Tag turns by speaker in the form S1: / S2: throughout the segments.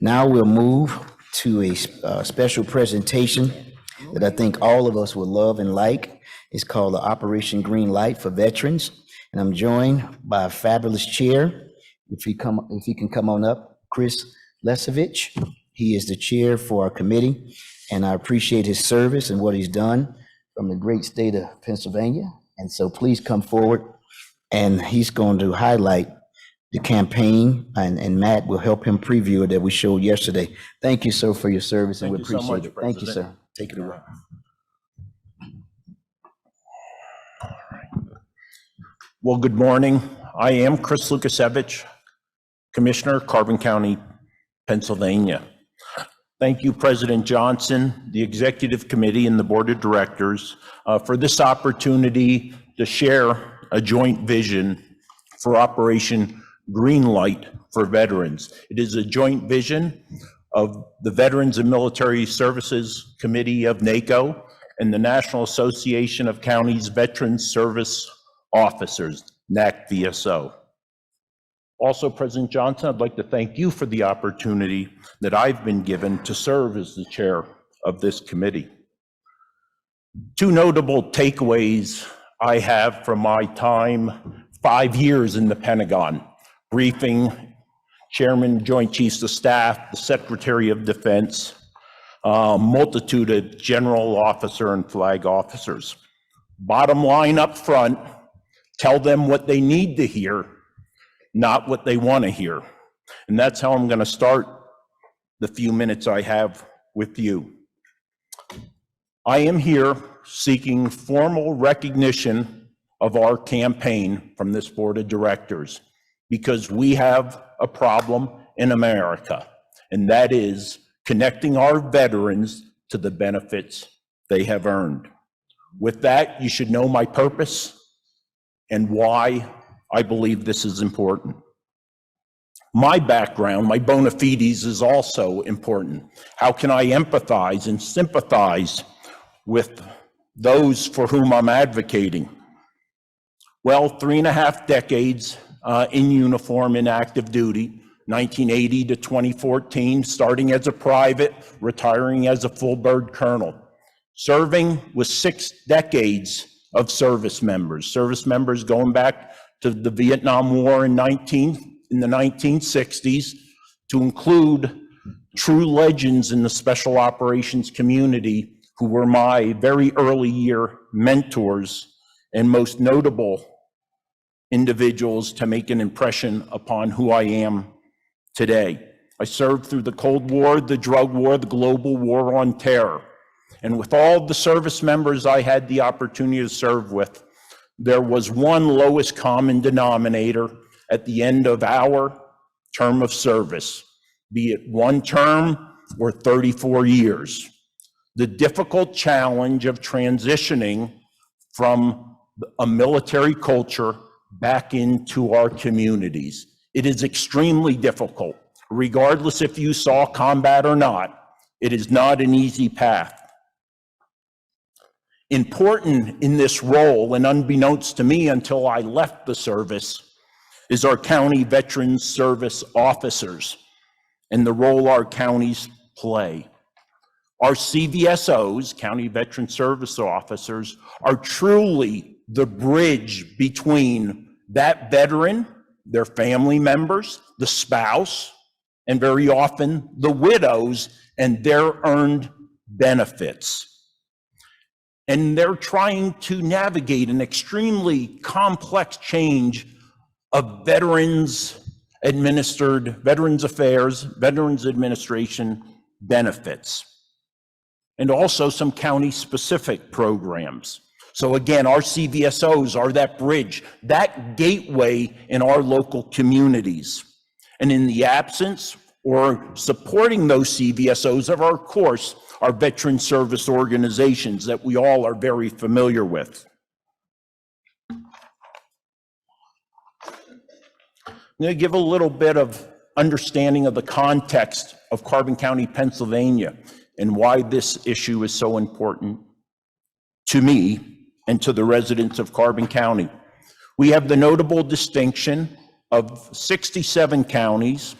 S1: Now we'll move to a special presentation that I think all of us will love and like. It's called the Operation Green Light for Veterans. And I'm joined by a fabulous chair. If he can come on up, Chris Lukasevich. He is the chair for our committee, and I appreciate his service and what he's done from the great state of Pennsylvania. And so please come forward, and he's going to highlight the campaign, and Matt will help him preview it that we showed yesterday. Thank you, sir, for your service, and we appreciate it. Thank you, sir. Take it away.
S2: Well, good morning. I am Chris Lukasevich, Commissioner, Carbon County, Pennsylvania. Thank you, President Johnson, the Executive Committee, and the Board of Directors for this opportunity to share a joint vision for Operation Green Light for Veterans. It is a joint vision of the Veterans and Military Services Committee of NACo and the National Association of Counties Veterans Service Officers, NACVSO. Also, President Johnson, I'd like to thank you for the opportunity that I've been given to serve as the chair of this committee. Two notable takeaways I have from my time 5 years in the Pentagon, briefing Chairman, Joint Chiefs of Staff, the Secretary of Defense, multitude of general officer and flag officers. Bottom line up front, tell them what they need to hear, not what they want to hear. And that's how I'm going to start the few minutes I have with you. I am here seeking formal recognition of our campaign from this board of directors because we have a problem in America, and that is connecting our veterans to the benefits they have earned. With that, you should know my purpose and why I believe this is important. My background, my bona fides is also important. How can I empathize and sympathize with those for whom I'm advocating? Well, 3.5 decades in uniform in active duty, 1980 to 2014, starting as a private, retiring as a full bird colonel. Serving with 6 decades of service members going back to the Vietnam War in the 1960s, to include true legends in the special operations community who were my very early year mentors and most notable individuals to make an impression upon who I am today. I served through the Cold War, the drug war, the global war on terror. And with all the service members I had the opportunity to serve with, there was one lowest common denominator at the end of our term of service, be it 1 term or 34 years. The difficult challenge of transitioning from a military culture back into our communities. It is extremely difficult, regardless if you saw combat or not. It is not an easy path. Important in this role, and unbeknownst to me until I left the service, is our county veterans service officers and the role our counties play. Our CVSOs, County Veteran Service Officers, are truly the bridge between that veteran, their family members, the spouse, and very often the widows and their earned benefits. And they're trying to navigate an extremely complex change of Veterans Affairs, Veterans Administration benefits, and also some county-specific programs. So again, our CVSOs are that bridge, that gateway in our local communities. And in the absence or supporting those CVSOs of our course, our veteran service organizations that we all are very familiar with. I'm going to give a little bit of understanding of the context of Carbon County, Pennsylvania, and why this issue is so important to me and to the residents of Carbon County. We have the notable distinction of 67 counties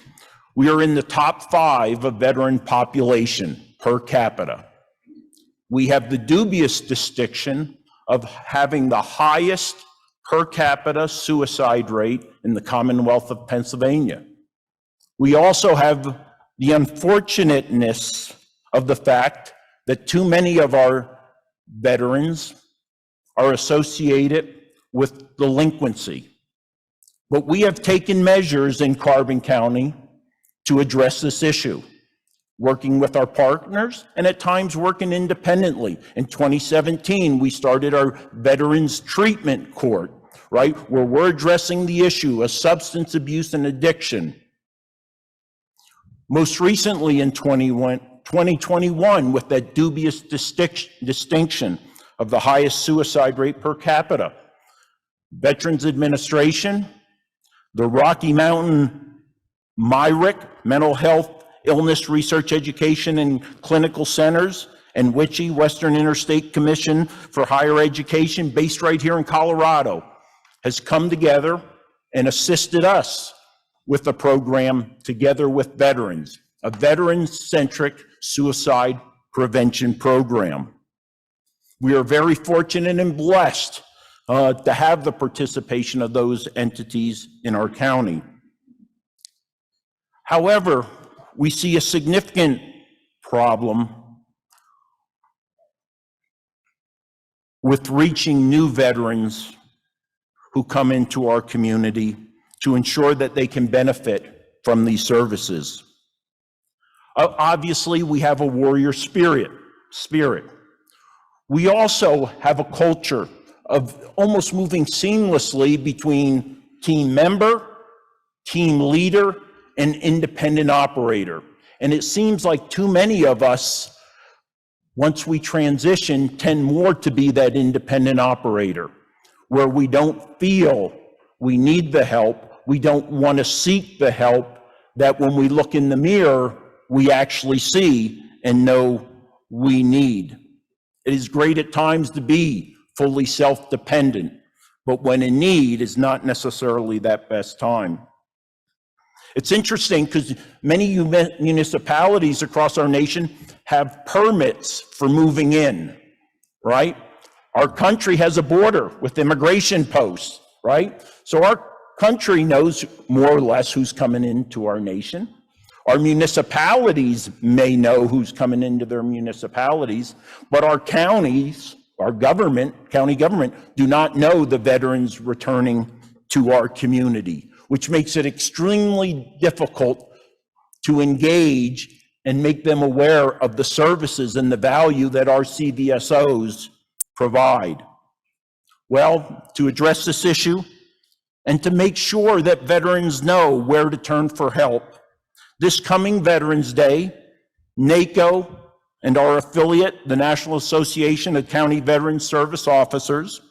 S2: We are in the top 5 of veteran population per capita. We have the dubious distinction of having the highest per capita suicide rate in the Commonwealth of Pennsylvania. We also have the unfortunateness of the fact that too many of our veterans are associated with delinquency. But we have taken measures in Carbon County to address this issue, working with our partners and at times working independently. In 2017, we started our Veterans Treatment Court, right, where we're addressing the issue of substance abuse and addiction. Most recently in 2021, with that dubious distinction of the highest suicide rate per capita, Veterans Administration, the Rocky Mountain MyRIC, Mental Health, Illness Research Education and Clinical Centers, and WICHE, Western Interstate Commission for Higher Education, based right here in Colorado, has come together and assisted us with a program together with veterans, a veteran-centric suicide prevention program. We are very fortunate and blessed to have the participation of those entities in our county. However, we see a significant problem with reaching new veterans who come into our community to ensure that they can benefit from these services. Obviously, we have a warrior spirit. We also have a culture of almost moving seamlessly between team member, team leader, and independent operator. And it seems like too many of us, once we transition, tend more to be that independent operator, where we don't feel we need the help, we don't want to seek the help that when we look in the mirror, we actually see and know we need. It is great at times to be fully self-dependent, but when in need is not necessarily that best time. It's interesting because many municipalities across our nation have permits for moving in, right? Our country has a border with immigration posts, right? So our country knows more or less who's coming into our nation. Our municipalities may know who's coming into their municipalities, but our counties, our government, county government, do not know the veterans returning to our community, which makes it extremely difficult to engage and make them aware of the services and the value that our CVSOs provide. Well, to address this issue and to make sure that veterans know where to turn for help, this coming Veterans Day, NACo and our affiliate, the National Association of County Veteran Service Officers,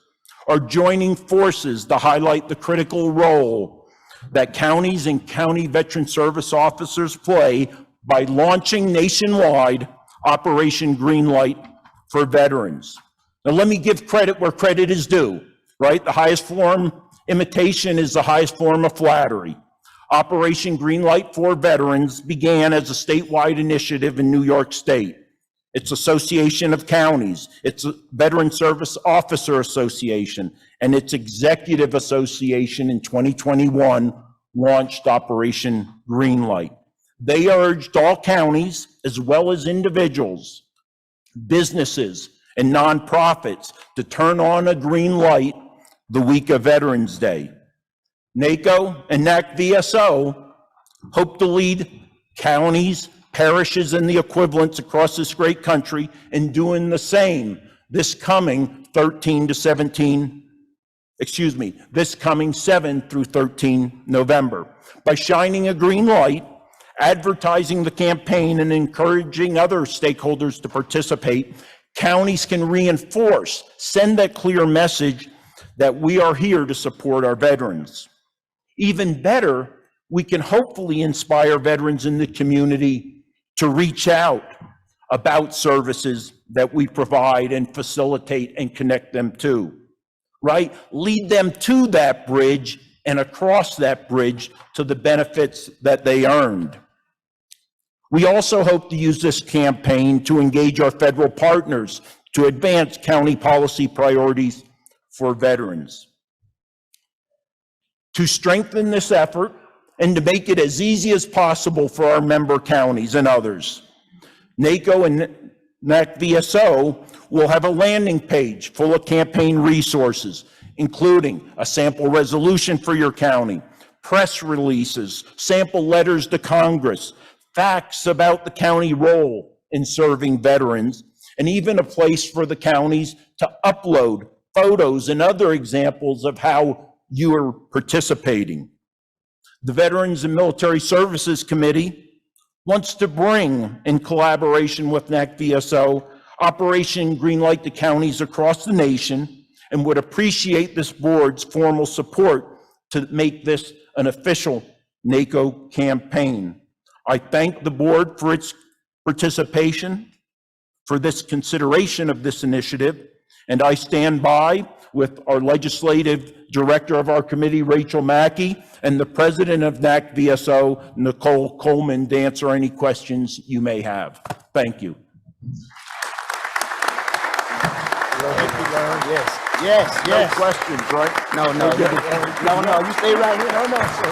S2: are joining forces to highlight the critical role that counties and county veteran service officers play by launching nationwide Operation Greenlight for veterans. Now, let me give credit where credit is due, right? The highest form, imitation is the highest form of flattery. Operation Greenlight for Veterans began as a statewide initiative in New York State. Its Association of Counties, its Veteran Service Officer Association, and its Executive Association in 2021 launched Operation Greenlight. They urged all counties, as well as individuals, businesses, and nonprofits to turn on a green light the week of Veterans Day. NACo and NACVSO hope to lead counties, parishes, and the equivalents across this great country in doing the same this coming 7 through 13 November. By shining a green light, advertising the campaign, and encouraging other stakeholders to participate, counties can reinforce, send that clear message that we are here to support our veterans. Even better, we can hopefully inspire veterans in the community to reach out about services that we provide and facilitate and connect them to, right? Lead them to that bridge and across that bridge to the benefits that they earned. We also hope to use this campaign to engage our federal partners to advance county policy priorities for veterans. To strengthen this effort and to make it as easy as possible for our member counties and others, NACo and NACVSO will have a landing page full of campaign resources, including a sample resolution for your county, press releases, sample letters to Congress, facts about the county role in serving veterans, and even a place for the counties to upload photos and other examples of how you are participating. The Veterans and Military Services Committee wants to bring, in collaboration with NACVSO, Operation Greenlight to counties across the nation, and would appreciate this board's formal support to make this an official NACo campaign. I thank the board for its participation, for this consideration of this initiative, and I stand by with our legislative director of our committee, Rachel Mackey, and the president of NACVSO, Nicole Coleman, to answer any questions you may have. Thank you.
S1: Thank you, Larry. Yes, yes, yes.
S2: No questions, right?
S1: No, you stay right here. No, sir.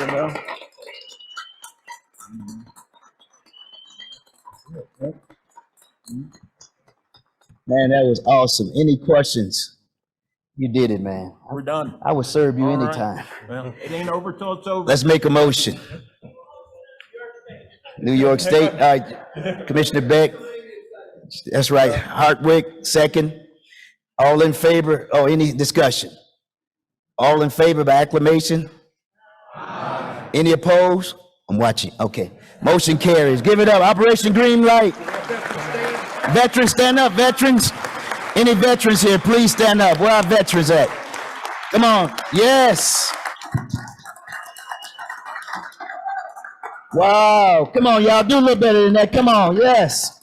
S2: You know?
S1: Man, that was awesome. Any questions? You did it, man.
S2: We're done.
S1: I would serve you
S2: All right.
S1: anytime.
S2: Well, it ain't over till it's over.
S1: Let's make a motion. New York State, all right, Commissioner Beck. That's right, Hartwick, second. All in favor, oh, any discussion? All in favor by acclamation? Any opposed? I'm watching, okay. Motion carries. Give it up, Operation Green Light. Veterans, stand up, veterans. Any veterans here, please stand up. Where are veterans at? Come on, yes. Wow, come on, y'all, do a little better than that. Come on, yes.